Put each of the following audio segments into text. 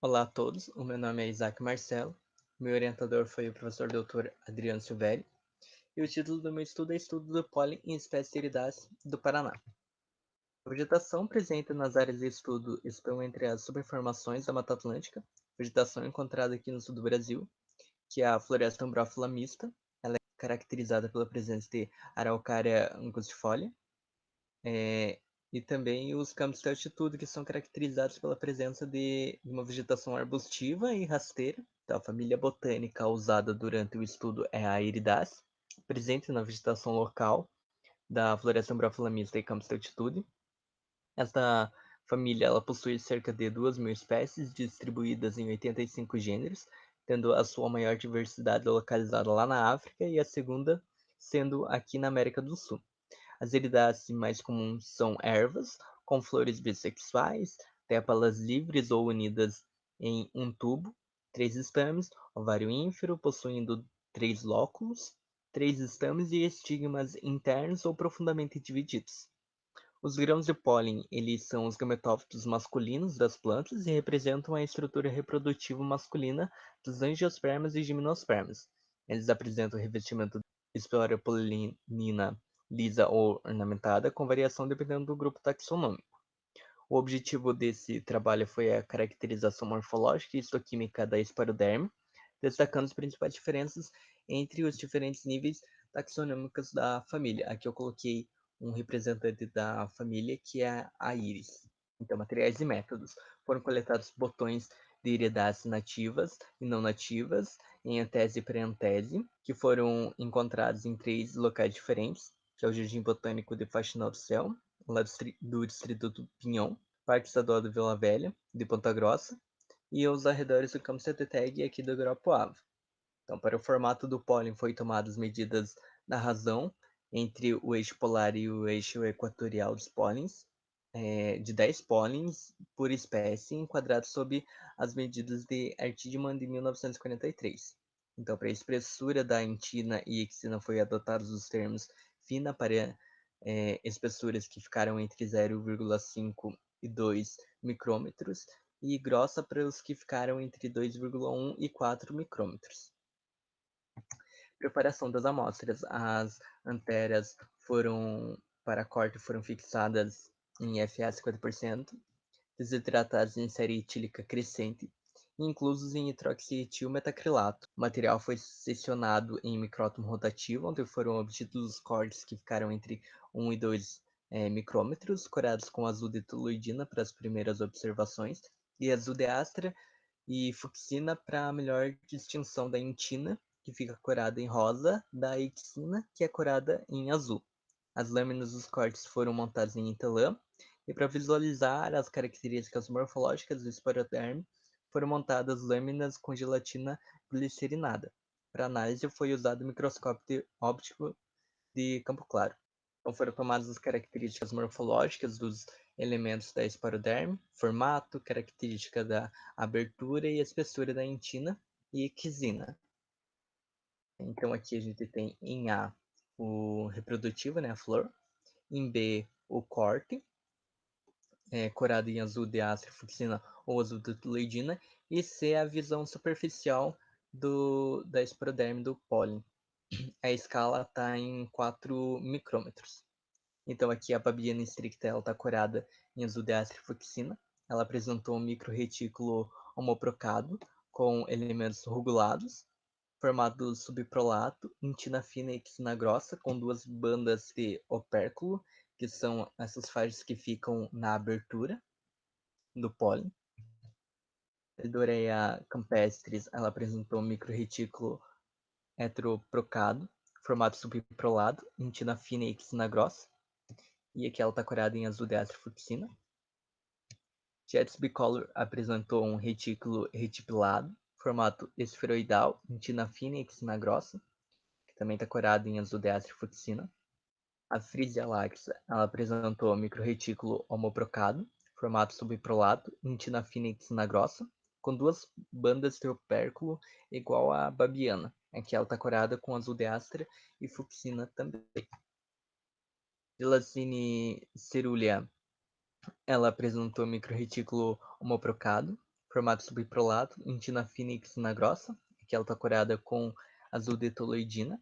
Olá a todos, o meu nome é Isaac Marcelo, meu orientador foi o professor Dr. Adriano Silvério, e o título do meu estudo é Estudo do Pólen em espécies iridáceas do Paraná. A vegetação presente nas áreas de estudo estão entre as superformações da Mata Atlântica, vegetação encontrada aqui no sul do Brasil, que é a floresta umbrófila mista, ela é caracterizada pela presença de Araucária angustifolia, e também os campos de altitude, que são caracterizados pela presença de uma vegetação arbustiva e rasteira. Então, a família botânica usada durante o estudo é a Iridácea, presente na vegetação local da floresta umbrófila mista e campos de altitude. Esta família ela possui cerca de 2.000 espécies, distribuídas em 85 gêneros, tendo a sua maior diversidade localizada lá na África e a segunda sendo aqui na América do Sul. As iridáceas mais comuns são ervas, com flores bissexuais, tépalas livres ou unidas em um tubo, três estames, ovário ínfero, possuindo três lóculos, três estames e estigmas internos ou profundamente divididos. Os grãos de pólen, eles são os gametófitos masculinos das plantas e representam a estrutura reprodutiva masculina dos angiospermas e gimnospermas. Eles apresentam revestimento de esporia polinina lisa ou ornamentada, com variação dependendo do grupo taxonômico. O objetivo desse trabalho foi a caracterização morfológica e histoquímica da esporoderme, destacando as principais diferenças entre os diferentes níveis taxonômicos da família. Aqui eu coloquei um representante da família, que é a íris. Então, materiais e métodos. Foram coletados botões de iridáceas nativas e não nativas, em antese e pré-antese, que foram encontrados em três locais diferentes, que é o Jardim Botânico de Faxinal do Céu, lá do distrito do Pinhão, Parque Estadual de Vila Velha, de Ponta Grossa, e os arredores do Campo Seteteg e aqui do Guarapuava. Então, para o formato do pólen, foi tomadas medidas da razão entre o eixo polar e o eixo equatorial dos pólens, de 10 pólens por espécie, enquadrados sob as medidas de Artidman de 1943. Então, para a espessura da entina e exina foi adotados os termos fina para espessuras que ficaram entre 0,5 e 2 micrômetros, e grossa para os que ficaram entre 2,1 e 4 micrômetros. Preparação das amostras. As anteras para corte foram fixadas em Fa 50%, desidratadas em série etílica crescente e inclusos em hidroxietilmetacrilato. O material foi seccionado em micrótomo rotativo, onde foram obtidos os cortes que ficaram entre 1 e 2 micrômetros, corados com azul de toluidina para as primeiras observações, e azul de astra e fucsina para melhor distinção da entina, que fica corada em rosa, da exina, que é corada em azul. As lâminas dos cortes foram montadas em Intelã, e para visualizar as características morfológicas do esporoderme, foram montadas lâminas com gelatina glicerinada. Para análise foi usado o microscópio óptico de campo claro. Então foram tomadas as características morfológicas dos elementos da esporoderme, formato, característica da abertura e espessura da entina e quisina. Então aqui a gente tem em A o reprodutivo, né, a flor, em B o corte, corado em azul de astra fucsina ou azul de tuleidina, e C a visão superficial da esporoderme do pólen. A escala está em 4 micrômetros. Então aqui a babiana stricta está corada em azul de astra fucsina. Ela apresentou um microretículo homoprocado com elementos rugulados, formado subprolato, entina fina e exina grossa, com duas bandas de opérculo, que são essas faixas que ficam na abertura do pólen. A Doreia campestris, ela apresentou um microretículo heteroprocado, formado subprolado, entina fina e exina grossa, e aqui ela está corada em azul de astrofucsina. Jets bicolor apresentou um retículo retipilado, formato esferoidal, entina fina e exina grossa, que também está corado em azul de astrofucsina. A Frisia laxa, ela apresentou um microretículo homoprocado, formato subprolato, entina fina e exina grossa, com duas bandas de opérculo igual à babiana. Aqui ela está corada com azul de astra e fucsina também. Gelacine cerulea, ela apresentou microretículo homoprocado, formato subprolado, em tina fina e quina grossa, que ela está corada com azul de toloidina.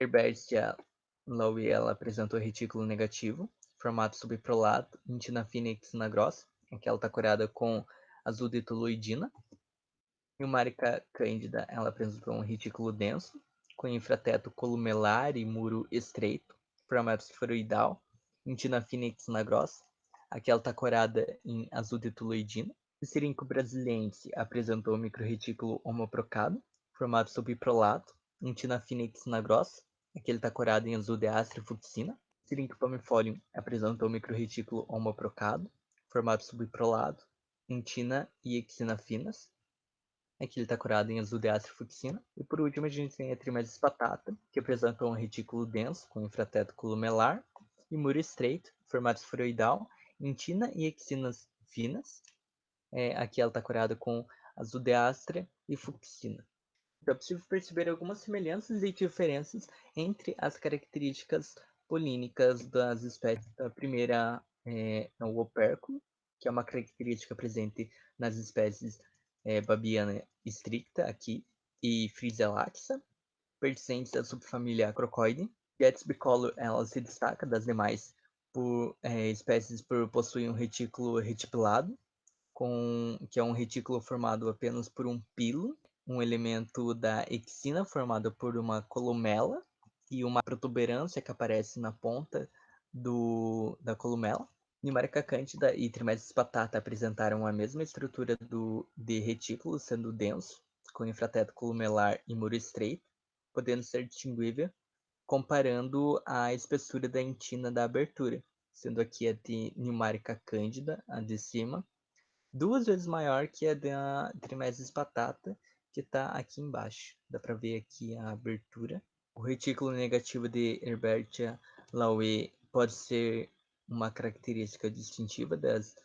Herbertia Lowe, ela apresentou retículo negativo, formato subprolado, em tina fina e quina grossa, que ela está corada com azul de toloidina. Ilmárica cândida, ela apresentou um retículo denso, com infrateto columelar e muro estreito, formato esferoidal, em tina fina e quina grossa. Aqui ela está corada em azul de toloidina. O Cirinco brasiliense apresentou microretículo homoprocado, formato subprolado, em tina fina e quina grossa. Aqui ele está corado em azul de astra e fucsina. O Cirinco palmifolium apresentou microretículo homoprocado, formato subprolado, em tina e quina finas. Aqui ele está curado em azul de fucsina. E por último a gente tem a Trimesis batata, que apresenta um retículo denso com infrateto columelar e muro estreito, formato esferoidal, em tina e equinas finas. Aqui ela está curada com azul de e fucsina. Então é possível perceber algumas semelhanças e diferenças entre as características polínicas das espécies. A primeira é o opérculo, que é uma característica presente nas espécies Babiana stricta aqui e Friselaxa, pertencentes à subfamília Crocoide. Jets bicolor, ela se destaca das demais espécies por possuir um retículo retipilado, que é um retículo formado apenas por um pilo, um elemento da exina formado por uma columela e uma protuberância que aparece na ponta da columela. Nimarica cândida e Trimesis batata apresentaram a mesma estrutura de retículo, sendo denso, com infrateto columelar e muro estreito, podendo ser distinguível comparando a espessura da entina da abertura, sendo aqui a de Nimarica cândida, a de cima, 2 vezes maior que a da Trimesis batata, que está aqui embaixo. Dá para ver aqui a abertura. O retículo negativo de Herbertia laue pode ser uma característica distintiva das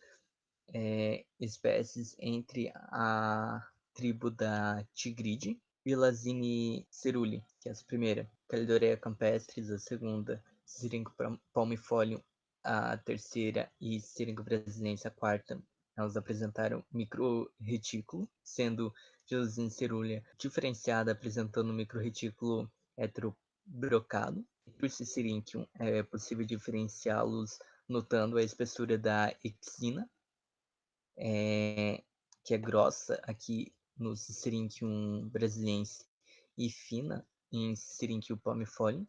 espécies entre a tribo da Tigridae e Lazini ceruli, que é a primeira, Calidorea campestris, a segunda, Syringo palmifolium, a terceira, e Syringo brasiliense, a quarta. Elas apresentaram microretículo, sendo Geosine cerúlea diferenciada, apresentando microretículo heterobrocado. Por Syrinchium é possível diferenciá-los notando a espessura da exina, que é grossa aqui no Syrinchium brasiliense e fina em Syrinchium palmifolium.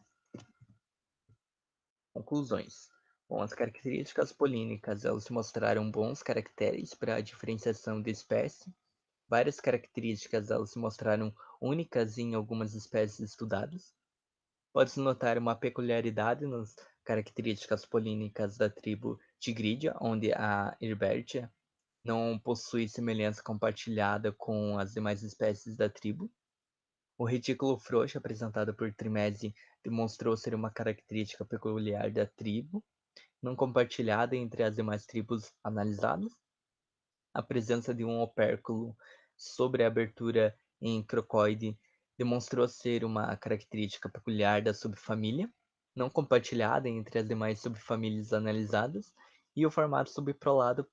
Conclusões. Bom, as características polínicas, elas mostraram bons caracteres para a diferenciação de espécie. Várias características, elas se mostraram únicas em algumas espécies estudadas. Pode-se notar uma peculiaridade nas características polínicas da tribo Tigridia, onde a Herbertia não possui semelhança compartilhada com as demais espécies da tribo. O retículo frouxo apresentado por Trimese demonstrou ser uma característica peculiar da tribo, não compartilhada entre as demais tribos analisadas. A presença de um opérculo sobre a abertura em crocoide demonstrou ser uma característica peculiar da subfamília, não compartilhada entre as demais subfamílias analisadas, e o formato subprolado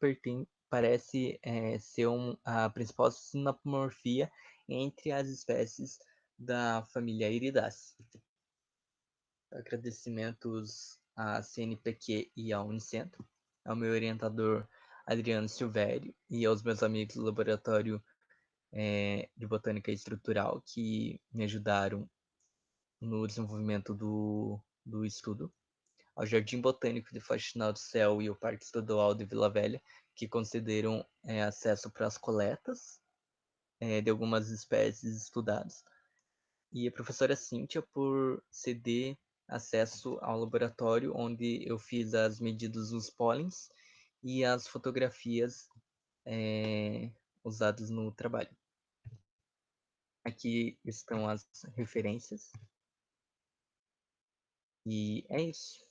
parece ser a principal sinapomorfia entre as espécies da família Iridaceae. Agradecimentos à CNPq e ao Unicentro, ao meu orientador Adriano Silvério e aos meus amigos do Laboratório de Botânica Estrutural que me ajudaram no desenvolvimento do estudo, ao Jardim Botânico de Faxinal do Céu e ao Parque Estadual de Vila Velha, que concederam acesso para as coletas de algumas espécies estudadas, e a professora Cíntia por ceder acesso ao laboratório onde eu fiz as medidas dos pólens e as fotografias usadas no trabalho. Aqui estão as referências. E é isso.